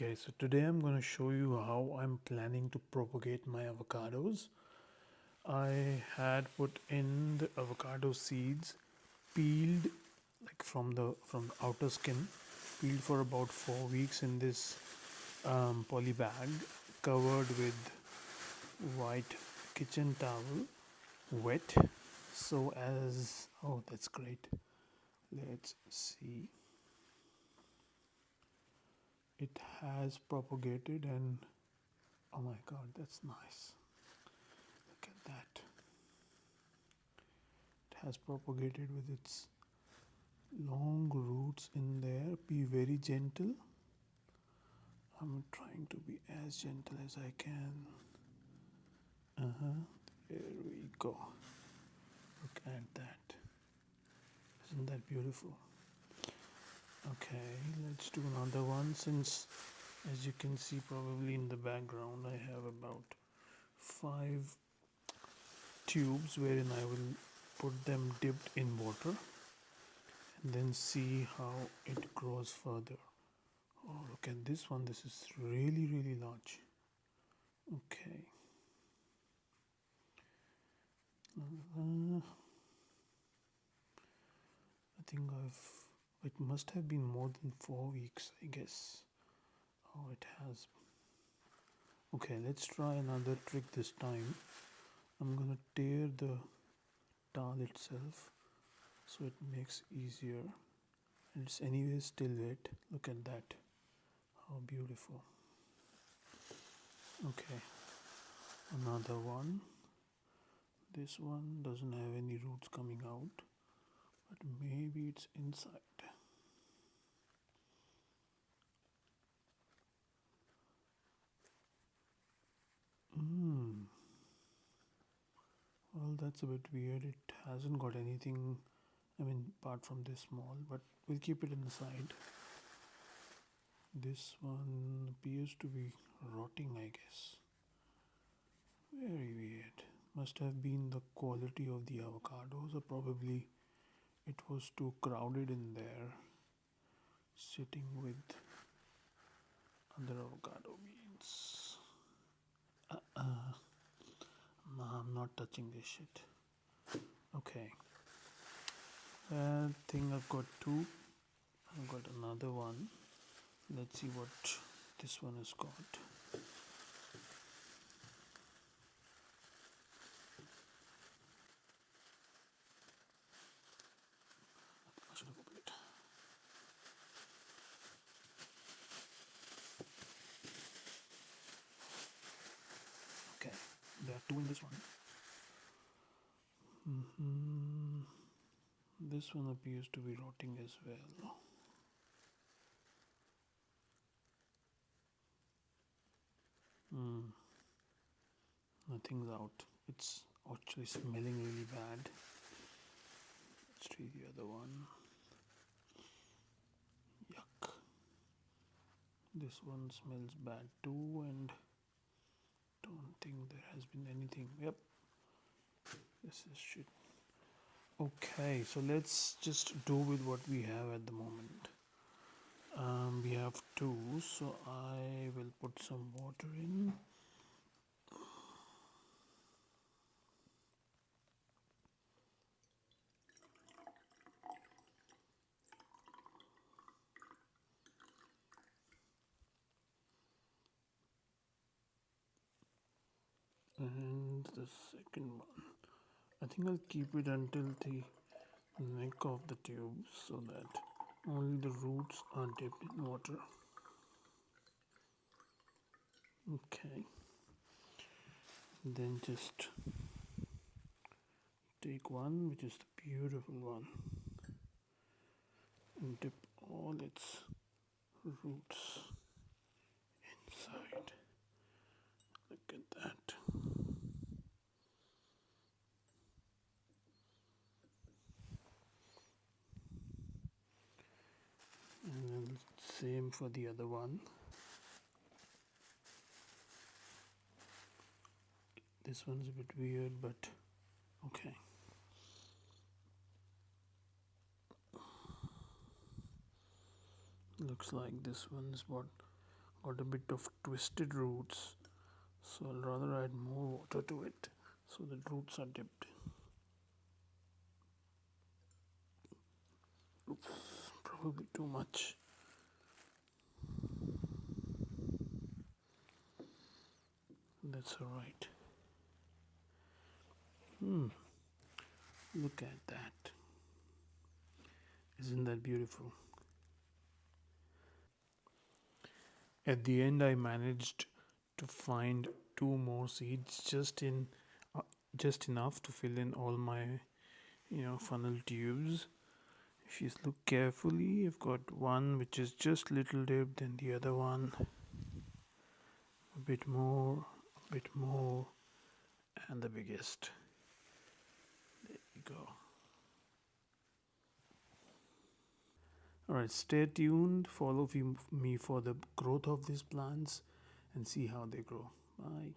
Okay, so today I'm going to show you how I'm planning to propagate my avocados. I had put in the avocado seeds peeled like from the outer skin, peeled for about 4 weeks in this poly bag covered with white kitchen towel, wet. So as oh, that's great. Let's see. It has propagated and oh my god, that's nice. Look at that. It has propagated with its long roots in there. Be very gentle. I'm trying to be as gentle as I can. There we go. Look at that. Isn't that beautiful? Okay, let's do another one. Since, as you can see, probably in the background, I have about 5 tubes wherein I will put them dipped in water and then see how it grows further. Oh, look at this one. This is really large. Okay. I think it must have been more than 4 weeks, I guess. Oh, it has. Okay, let's try another trick this time. I'm gonna tear the towel itself so it makes easier. And it's anyway still wet. Look at that. How beautiful. Okay, another one. This one doesn't have any roots coming out, but maybe it's inside. Well, that's a bit weird. It hasn't got anything, I mean, apart from this small, but we'll keep it inside. This one appears to be rotting, I guess. Very weird. Must have been the quality of the avocados, or probably it was too crowded in there, sitting with other avocado beans. No, I'm not touching this shit. Okay. I think I've got two. I've got another one. Let's see what this one has got. Okay, there are two in this one. This one appears to be rotting as well. Nothing's out. It's actually smelling really bad. Let's try the other one. Yuck. This one smells bad too, and don't think there has been anything. Yep, this is shit. Okay, so let's just do with what we have at the moment. We have two, so I will put some water in. And the second one, I think I'll keep it until the neck of the tube so that only the roots are dipped in water. Okay, then just take one, which is the beautiful one, and dip all its roots inside. Look at that. And then same for the other one. This one's a bit weird, but okay. Looks like this one's got got a bit of twisted roots, so I'll rather add more water to it so the roots are dipped. Oops, probably too much. That's alright. Look at that. Isn't that beautiful? At the end, I managed to find two more seeds uh, just enough to fill in all my funnel tubes. If you look carefully, I've got one which is just little dipped, and the other one a bit more, and the biggest. There you go. Alright, stay tuned. Follow me for the growth of these plants and see how they grow. Bye.